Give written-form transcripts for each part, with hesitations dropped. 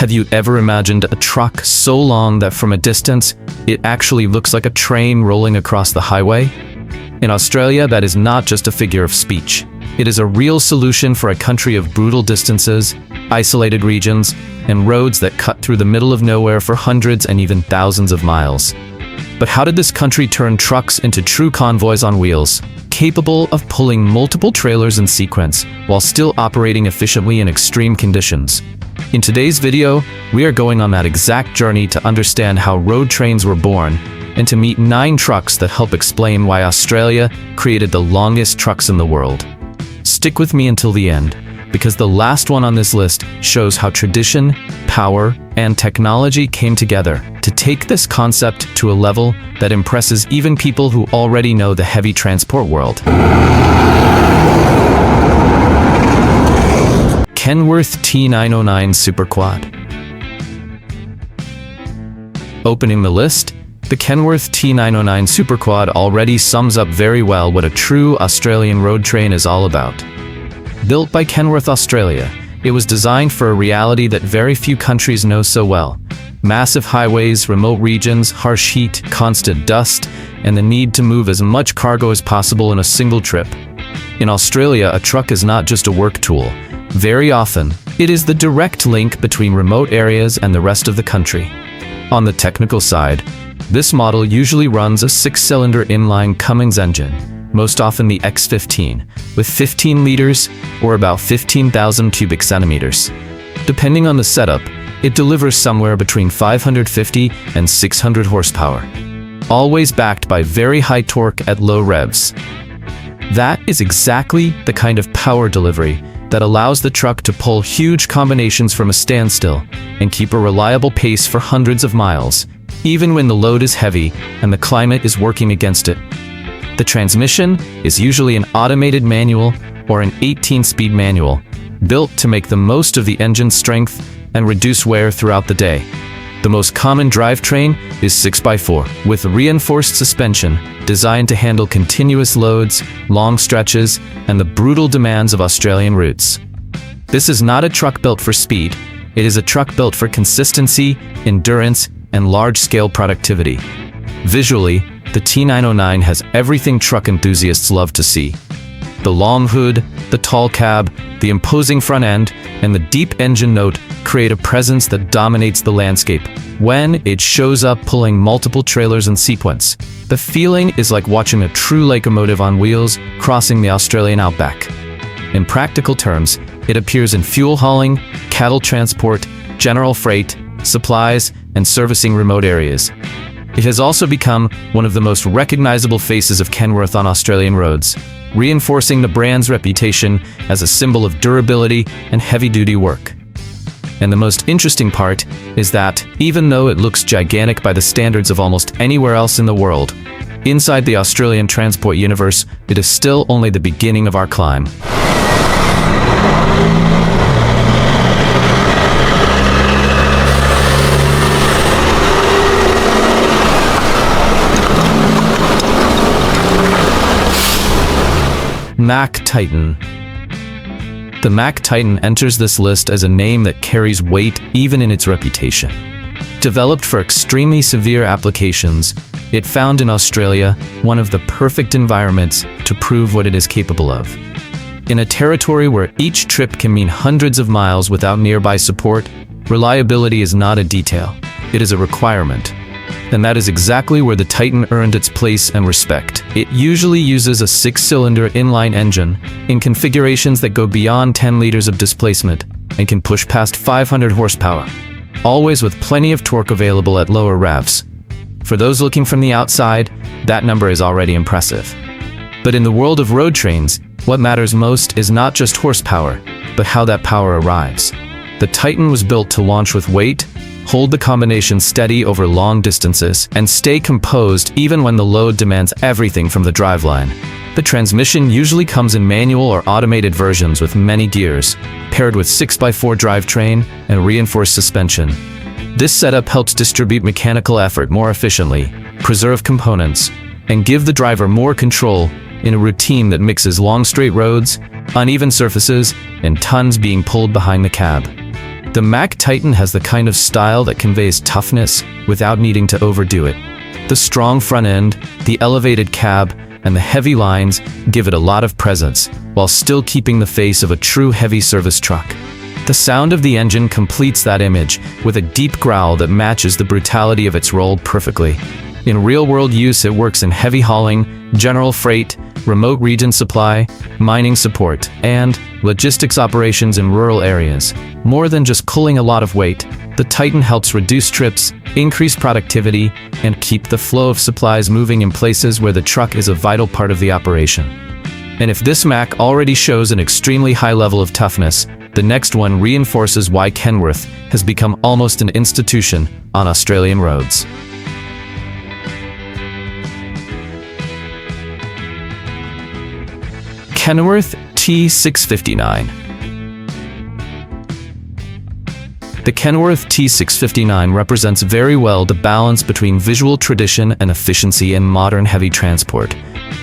Have you ever imagined a truck so long that from a distance, it actually looks like a train rolling across the highway? In Australia, that is not just a figure of speech. It is a real solution for a country of brutal distances, isolated regions, and roads that cut through the middle of nowhere for hundreds and even thousands of miles. But how did this country turn trucks into true convoys on wheels, capable of pulling multiple trailers in sequence while still operating efficiently in extreme conditions? In today's video, we are going on that exact journey to understand how road trains were born and to meet 9 trucks that help explain why Australia created the longest trucks in the world. Stick with me until the end, because the last one on this list shows how tradition, power, and technology came together to take this concept to a level that impresses even people who already know the heavy transport world. Kenworth T909 Super Quad. Opening the list, the Kenworth T909 Super Quad already sums up very well what a true Australian road train is all about. Built by Kenworth Australia, it was designed for a reality that very few countries know so well: massive highways, remote regions, harsh heat, constant dust, and the need to move as much cargo as possible in a single trip. In Australia, a truck is not just a work tool. Very often, it is the direct link between remote areas and the rest of the country. On the technical side, this model usually runs a 6-cylinder inline Cummins engine, most often the X15, with 15 liters or about 15,000 cubic centimeters. Depending on the setup, it delivers somewhere between 550 and 600 horsepower, always backed by very high torque at low revs. That is exactly the kind of power delivery that allows the truck to pull huge combinations from a standstill and keep a reliable pace for hundreds of miles, even when the load is heavy and the climate is working against it. The transmission is usually an automated manual or an 18-speed manual, built to make the most of the engine's strength and reduce wear throughout the day. The most common drivetrain is 6x4, with reinforced suspension designed to handle continuous loads, long stretches, and the brutal demands of Australian routes. This is not a truck built for speed. It is a truck built for consistency, endurance, and large-scale productivity. Visually, the T909 has everything truck enthusiasts love to see. The long hood, the tall cab, the imposing front end, and the deep engine note create a presence that dominates the landscape. When it shows up pulling multiple trailers in sequence, the feeling is like watching a true locomotive on wheels crossing the Australian outback. In practical terms, it appears in fuel hauling, cattle transport, general freight, supplies, and servicing remote areas. It has also become one of the most recognizable faces of Kenworth on Australian roads, reinforcing the brand's reputation as a symbol of durability and heavy-duty work. And the most interesting part is that, even though it looks gigantic by the standards of almost anywhere else in the world, inside the Australian transport universe, it is still only the beginning of our climb. Mack Titan. The Mack Titan enters this list as a name that carries weight even in its reputation. Developed for extremely severe applications, it found in Australia one of the perfect environments to prove what it is capable of. In a territory where each trip can mean hundreds of miles without nearby support, reliability is not a detail, it is a requirement. And that is exactly where the Titan earned its place and respect. It usually uses a 6-cylinder inline engine in configurations that go beyond 10 liters of displacement and can push past 500 horsepower, always with plenty of torque available at lower revs. For those looking from the outside, that number is already impressive. But in the world of road trains, what matters most is not just horsepower, but how that power arrives. The Titan was built to launch with weight, hold the combination steady over long distances, and stay composed even when the load demands everything from the driveline. The transmission usually comes in manual or automated versions with many gears, paired with 6x4 drivetrain and reinforced suspension. This setup helps distribute mechanical effort more efficiently, preserve components, and give the driver more control in a routine that mixes long straight roads, uneven surfaces, and tons being pulled behind the cab. The Mack Titan has the kind of style that conveys toughness without needing to overdo it. The strong front end, the elevated cab, and the heavy lines give it a lot of presence, while still keeping the face of a true heavy service truck. The sound of the engine completes that image with a deep growl that matches the brutality of its role perfectly. In real-world use, it works in heavy hauling, general freight, remote region supply, mining support, and logistics operations in rural areas. More than just pulling a lot of weight, the Titan helps reduce trips, increase productivity, and keep the flow of supplies moving in places where the truck is a vital part of the operation. And if this Mack already shows an extremely high level of toughness, the next one reinforces why Kenworth has become almost an institution on Australian roads. Kenworth T659. The Kenworth T659 represents very well the balance between visual tradition and efficiency in modern heavy transport.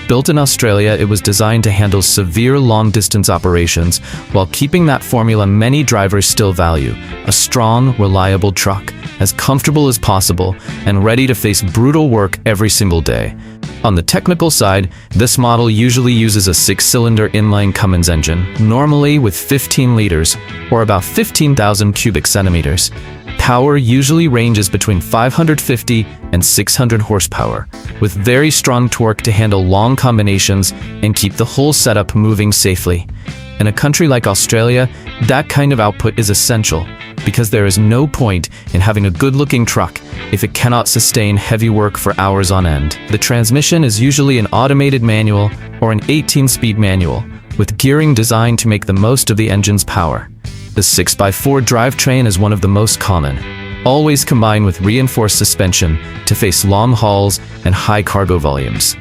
Built in Australia, it was designed to handle severe long-distance operations while keeping that formula many drivers still value: a strong, reliable truck, as comfortable as possible and ready to face brutal work every single day. On the technical side, this model usually uses a 6-cylinder inline Cummins engine, normally with 15 liters, or about 15,000 cubic centimeters. Power usually ranges between 550 and 600 horsepower, with very strong torque to handle long combinations and keep the whole setup moving safely. In a country like Australia, that kind of output is essential, because there is no point in having a good-looking truck if it cannot sustain heavy work for hours on end. The transmission is usually an automated manual or an 18-speed manual, with gearing designed to make the most of the engine's power. The 6x4 drivetrain is one of the most common, always combined with reinforced suspension to face long hauls and high cargo volumes.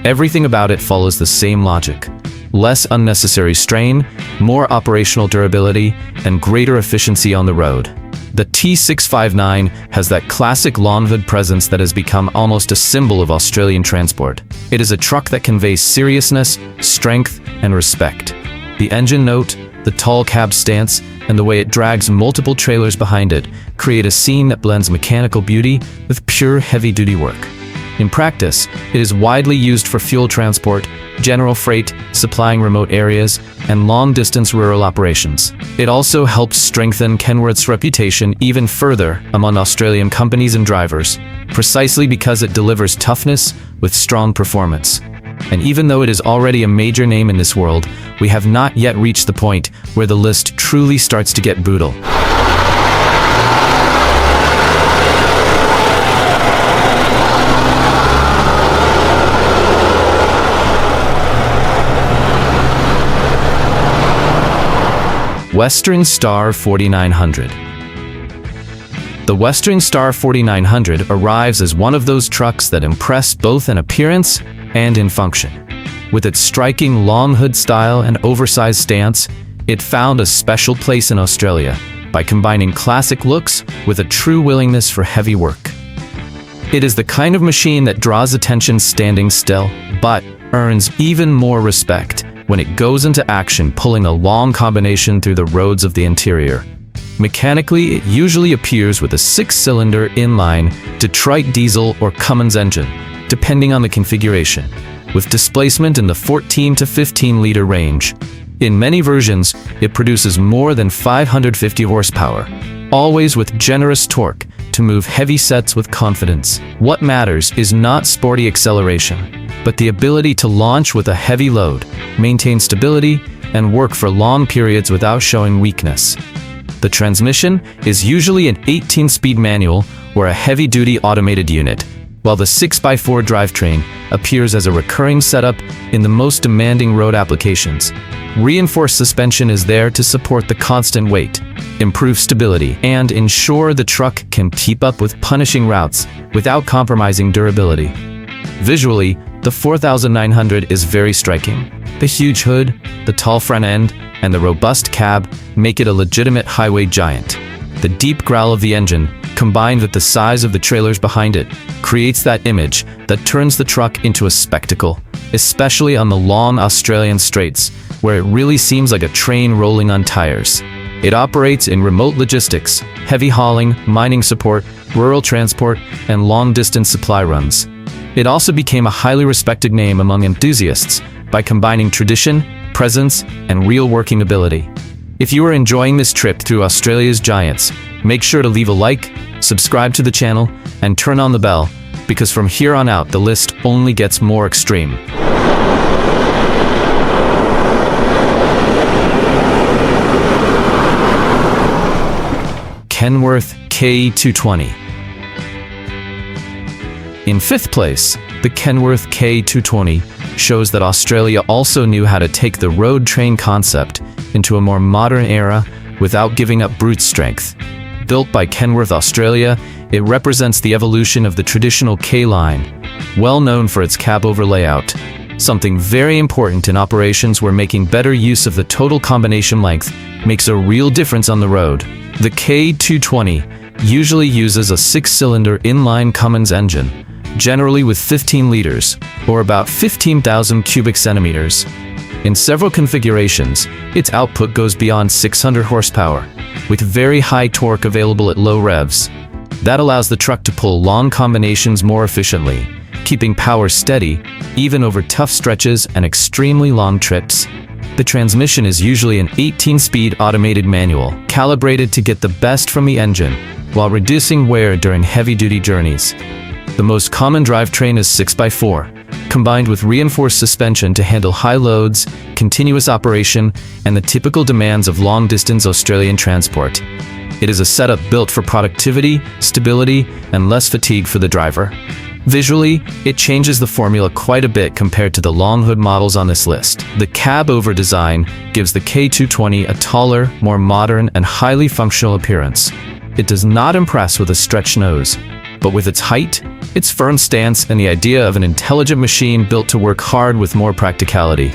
Everything about it follows the same logic: less unnecessary strain, more operational durability, and greater efficiency on the road. The T659 has that classic long hood presence that has become almost a symbol of Australian transport. It is a truck that conveys seriousness, strength, and respect. The engine note, the tall cab stance, and the way it drags multiple trailers behind it create a scene that blends mechanical beauty with pure heavy-duty work. In practice, it is widely used for fuel transport, general freight, supplying remote areas, and long-distance rural operations. It also helps strengthen Kenworth's reputation even further among Australian companies and drivers, precisely because it delivers toughness with strong performance. And even though it is already a major name in this world, we have not yet reached the point where the list truly starts to get brutal. Western Star 4900. The Western Star 4900 arrives as one of those trucks that impress both in appearance and in function. With its striking long hood style and oversized stance, it found a special place in Australia by combining classic looks with a true willingness for heavy work. It is the kind of machine that draws attention standing still, but earns even more respect when it goes into action pulling a long combination through the roads of the interior. Mechanically, it usually appears with a 6-cylinder inline Detroit diesel or Cummins engine, depending on the configuration, with displacement in the 14 to 15 liter range. In many versions, it produces more than 550 horsepower, always with generous torque to move heavy sets with confidence. What matters is not sporty acceleration, but the ability to launch with a heavy load, maintain stability, and work for long periods without showing weakness. The transmission is usually an 18-speed manual or a heavy-duty automated unit, while the 6x4 drivetrain appears as a recurring setup in the most demanding road applications. Reinforced suspension is there to support the constant weight, improve stability, and ensure the truck can keep up with punishing routes without compromising durability. Visually, the 4900 is very striking. The huge hood, the tall front end, and the robust cab make it a legitimate highway giant. The deep growl of the engine, combined with the size of the trailers behind it, creates that image that turns the truck into a spectacle, especially on the long Australian straights, where it really seems like a train rolling on tires. It operates in remote logistics, heavy hauling, mining support, rural transport, and long-distance supply runs. It also became a highly respected name among enthusiasts by combining tradition, presence, and real working ability. If you are enjoying this trip through Australia's giants, make sure to leave a like, subscribe to the channel, and turn on the bell, because from here on out the list only gets more extreme. Kenworth K220. In fifth place, the Kenworth K220 shows that Australia also knew how to take the road train concept into a more modern era without giving up brute strength. Built by Kenworth Australia, it represents the evolution of the traditional K-line, well known for its cab-over layout. Something very important in operations where making better use of the total combination length makes a real difference on the road. The K220 usually uses a 6-cylinder inline Cummins engine, generally with 15 liters, or about 15,000 cubic centimeters. In several configurations, its output goes beyond 600 horsepower, with very high torque available at low revs. That allows the truck to pull long combinations more efficiently, keeping power steady, even over tough stretches and extremely long trips. The transmission is usually an 18-speed automated manual, calibrated to get the best from the engine, while reducing wear during heavy-duty journeys. The most common drivetrain is 6x4, combined with reinforced suspension to handle high loads, continuous operation, and the typical demands of long-distance Australian transport. It is a setup built for productivity, stability, and less fatigue for the driver. Visually, it changes the formula quite a bit compared to the long hood models on this list. The cab-over design gives the K220 a taller, more modern, and highly functional appearance. It does not impress with a stretched nose, but with its height, its firm stance, and the idea of an intelligent machine built to work hard with more practicality.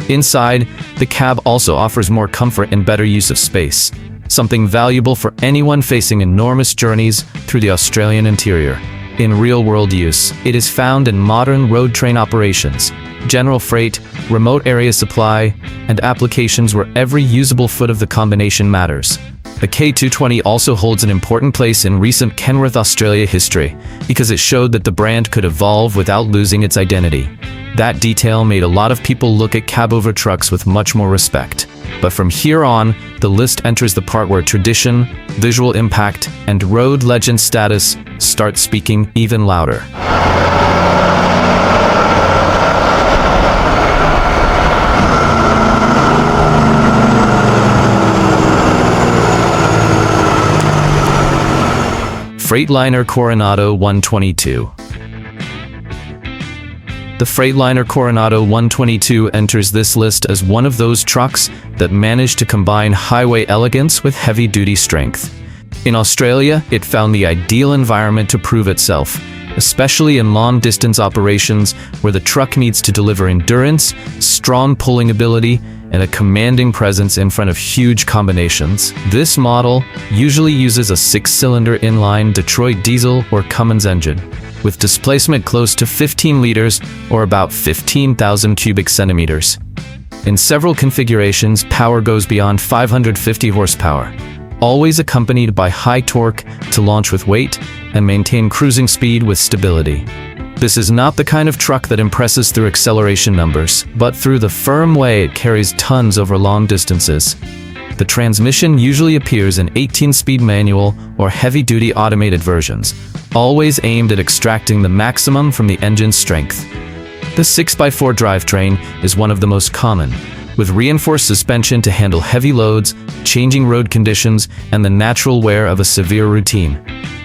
Inside, the cab also offers more comfort and better use of space, something valuable for anyone facing enormous journeys through the Australian interior. In real-world use, it is found in modern road train operations, general freight, remote area supply, and applications where every usable foot of the combination matters. The K220 also holds an important place in recent Kenworth Australia history because it showed that the brand could evolve without losing its identity. That detail made a lot of people look at cab-over trucks with much more respect. But from here on, the list enters the part where tradition, visual impact, and road legend status start speaking even louder. Freightliner Coronado 122. The Freightliner Coronado 122 enters this list as one of those trucks that managed to combine highway elegance with heavy-duty strength. In Australia, it found the ideal environment to prove itself, especially in long-distance operations where the truck needs to deliver endurance, strong pulling ability, and a commanding presence in front of huge combinations. This model usually uses a 6-cylinder inline Detroit diesel or Cummins engine, with displacement close to 15 liters or about 15,000 cubic centimeters. In several configurations, power goes beyond 550 horsepower, always accompanied by high torque to launch with weight and maintain cruising speed with stability. This is not the kind of truck that impresses through acceleration numbers, but through the firm way it carries tons over long distances. The transmission usually appears in 18-speed manual or heavy-duty automated versions, always aimed at extracting the maximum from the engine's strength. The 6x4 drivetrain is one of the most common, with reinforced suspension to handle heavy loads, changing road conditions, and the natural wear of a severe routine.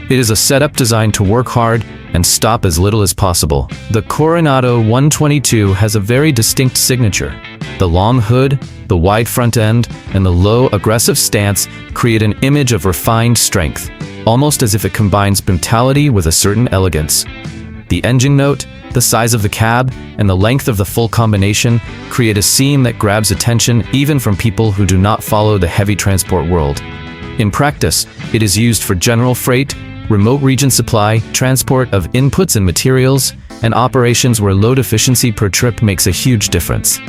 It is a setup designed to work hard and stop as little as possible. The Coronado 122 has a very distinct signature. The long hood, the wide front end, and the low, aggressive stance create an image of refined strength, almost as if it combines brutality with a certain elegance. The engine note, the size of the cab, and the length of the full combination create a scene that grabs attention even from people who do not follow the heavy transport world. In practice, it is used for general freight, remote region supply, transport of inputs and materials, and operations where load efficiency per trip makes a huge difference.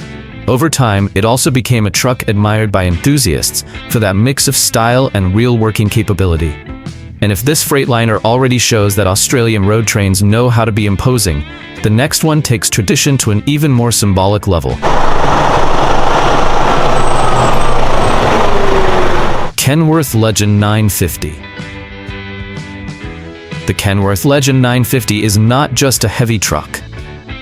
Over time, it also became a truck admired by enthusiasts for that mix of style and real working capability. And if this Freightliner already shows that Australian road trains know how to be imposing, the next one takes tradition to an even more symbolic level. Kenworth Legend 950. The Kenworth Legend 950 is not just a heavy truck.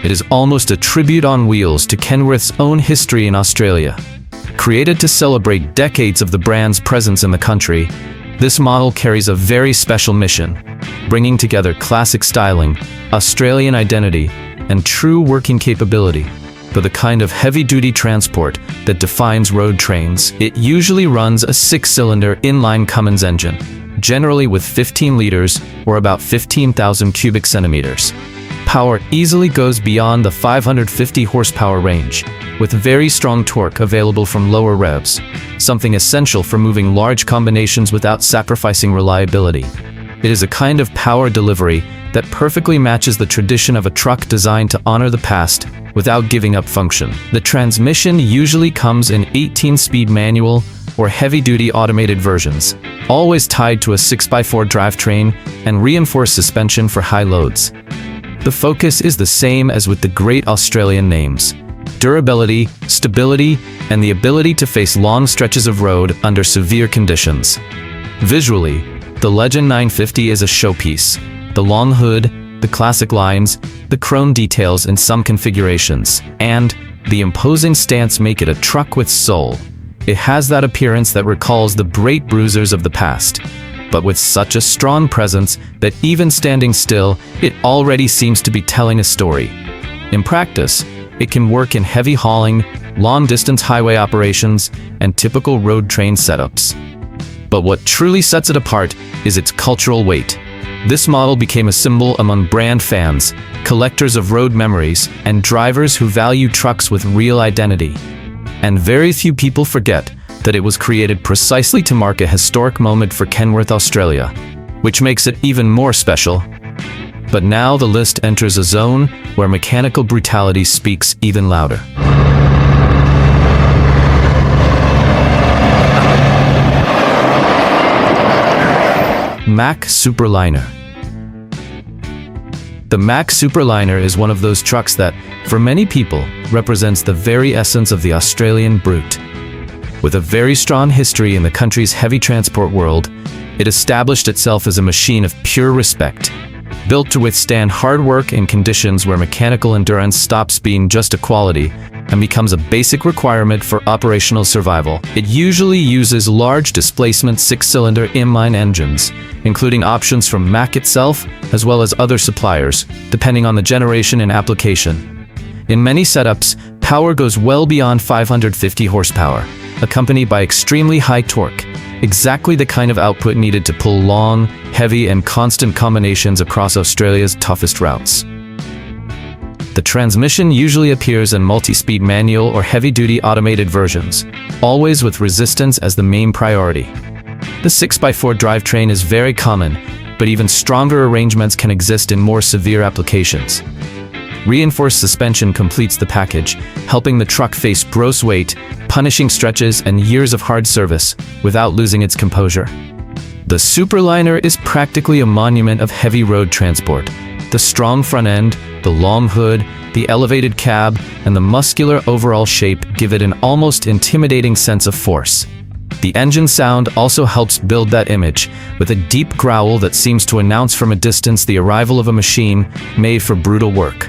It is almost a tribute on wheels to Kenworth's own history in Australia. Created to celebrate decades of the brand's presence in the country, this model carries a very special mission, bringing together classic styling, Australian identity, and true working capability. For the kind of heavy-duty transport that defines road trains, it usually runs a 6-cylinder inline Cummins engine, generally with 15 liters or about 15,000 cubic centimeters. Power easily goes beyond the 550 horsepower range, with very strong torque available from lower revs, something essential for moving large combinations without sacrificing reliability. It is a kind of power delivery that perfectly matches the tradition of a truck designed to honor the past without giving up function. The transmission usually comes in 18-speed manual or heavy-duty automated versions, always tied to a 6x4 drivetrain and reinforced suspension for high loads. The focus is the same as with the great Australian names: durability, stability, and the ability to face long stretches of road under severe conditions. Visually, the Legend 950 is a showpiece. The long hood, the classic lines, the chrome details in some configurations, and the imposing stance make it a truck with soul. It has that appearance that recalls the great bruisers of the past, but with such a strong presence that even standing still, it already seems to be telling a story. In practice, it can work in heavy hauling, long-distance highway operations, and typical road train setups. But what truly sets it apart is its cultural weight. This model became a symbol among brand fans, collectors of road memories, and drivers who value trucks with real identity. And very few people forget that it was created precisely to mark a historic moment for Kenworth Australia, which makes it even more special. But now the list enters a zone where mechanical brutality speaks even louder. Mack Super-Liner. The Mack Super-Liner is one of those trucks that, for many people, represents the very essence of the Australian brute. With a very strong history in the country's heavy transport world, it established itself as a machine of pure respect, built to withstand hard work in conditions where mechanical endurance stops being just a quality and becomes a basic requirement for operational survival. It usually uses large displacement 6-cylinder inline engines, including options from Mack itself as well as other suppliers, depending on the generation and application. In many setups, power goes well beyond 550 horsepower, accompanied by extremely high torque, exactly the kind of output needed to pull long, heavy, and constant combinations across Australia's toughest routes. The transmission usually appears in multi-speed manual or heavy-duty automated versions, always with resistance as the main priority. The 6x4 drivetrain is very common, but even stronger arrangements can exist in more severe applications. Reinforced suspension completes the package, helping the truck face gross weight, punishing stretches and years of hard service without losing its composure. The Super-Liner is practically a monument of heavy road transport. The strong front end, the long hood, the elevated cab, and the muscular overall shape give it an almost intimidating sense of force. The engine sound also helps build that image, with a deep growl that seems to announce from a distance the arrival of a machine made for brutal work.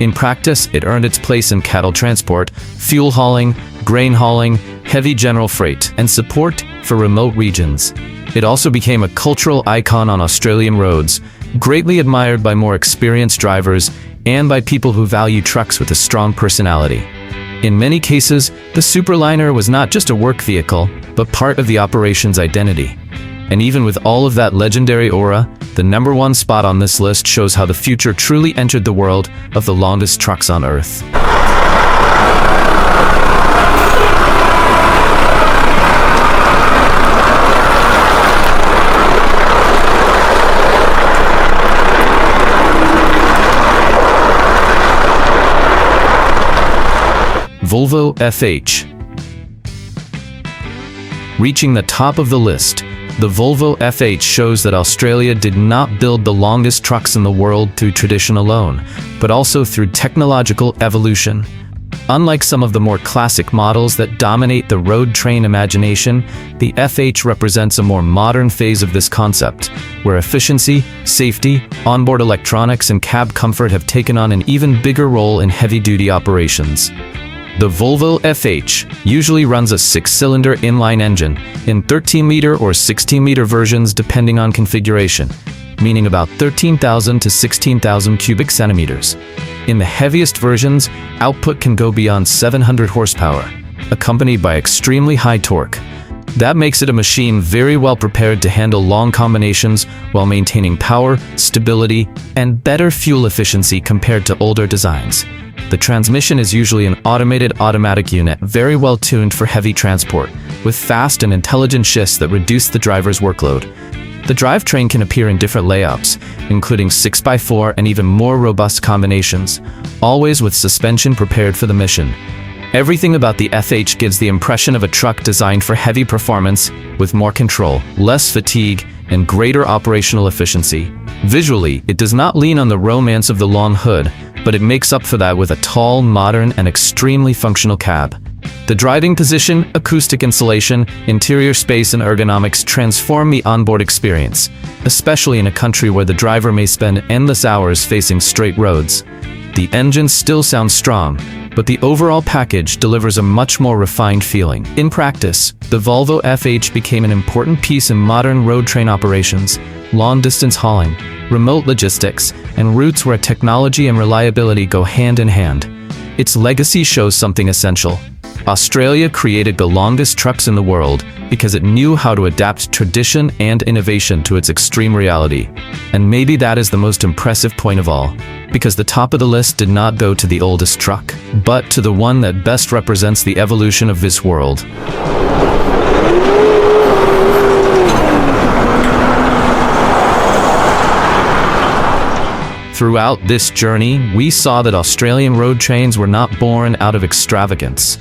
In practice, it earned its place in cattle transport, fuel hauling, grain hauling, heavy general freight, and support for remote regions. It also became a cultural icon on Australian roads, greatly admired by more experienced drivers and by people who value trucks with a strong personality. In many cases, the Super-Liner was not just a work vehicle, but part of the operation's identity. And even with all of that legendary aura, the #1 spot on this list shows how the future truly entered the world of the longest trucks on Earth. Volvo FH. Reaching the top of the list, the Volvo FH shows that Australia did not build the longest trucks in the world through tradition alone, but also through technological evolution. Unlike some of the more classic models that dominate the road train imagination, the FH represents a more modern phase of this concept, where efficiency, safety, onboard electronics, and cab comfort have taken on an even bigger role in heavy-duty operations. The Volvo FH usually runs a 6-cylinder inline engine in 13-meter or 16-meter versions depending on configuration, meaning about 13,000 to 16,000 cubic centimeters. In the heaviest versions, output can go beyond 700 horsepower, accompanied by extremely high torque. That makes it a machine very well prepared to handle long combinations while maintaining power, stability, and better fuel efficiency compared to older designs. The transmission is usually an automated automatic unit very well tuned for heavy transport, with fast and intelligent shifts that reduce the driver's workload. The drivetrain can appear in different layouts, including 6x4 and even more robust combinations, always with suspension prepared for the mission. Everything about the FH gives the impression of a truck designed for heavy performance, with more control, less fatigue, and greater operational efficiency. Visually, it does not lean on the romance of the long hood, but it makes up for that with a tall, modern, and extremely functional cab. The driving position, acoustic insulation, interior space, and ergonomics transform the onboard experience, especially in a country where the driver may spend endless hours facing straight roads. The engine still sounds strong, but the overall package delivers a much more refined feeling. In practice, the Volvo FH became an important piece in modern road train operations, long-distance hauling, remote logistics, and routes where technology and reliability go hand in hand. Its legacy shows something essential. Australia created the longest trucks in the world because it knew how to adapt tradition and innovation to its extreme reality. And maybe that is the most impressive point of all, because the top of the list did not go to the oldest truck, but to the one that best represents the evolution of this world. Throughout this journey, we saw that Australian road trains were not born out of extravagance.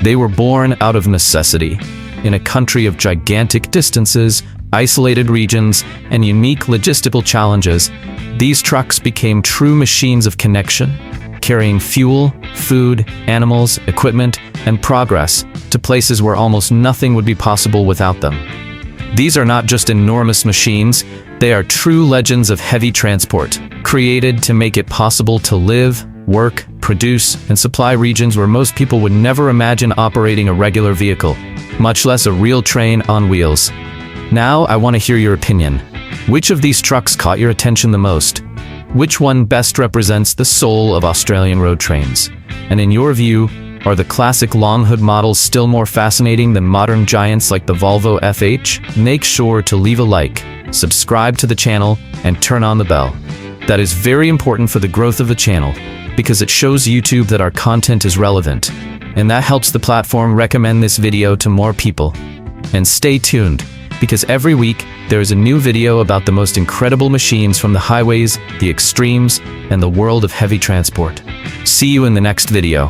They were born out of necessity. In a country of gigantic distances, isolated regions, and unique logistical challenges, these trucks became true machines of connection, carrying fuel, food, animals, equipment, and progress to places where almost nothing would be possible without them. These are not just enormous machines, they are true legends of heavy transport, created to make it possible to live, work, produce, and supply regions where most people would never imagine operating a regular vehicle, much less a real train on wheels. Now, I want to hear your opinion. Which of these trucks caught your attention the most? Which one best represents the soul of Australian road trains? And in your view, are the classic long hood models still more fascinating than modern giants like the Volvo FH? Make sure to leave a like, subscribe to the channel, and turn on the bell. That is very important for the growth of the channel, because it shows YouTube that our content is relevant, and that helps the platform recommend this video to more people. And stay tuned, because every week there is a new video about the most incredible machines from the highways, the extremes, and the world of heavy transport. See you in the next video.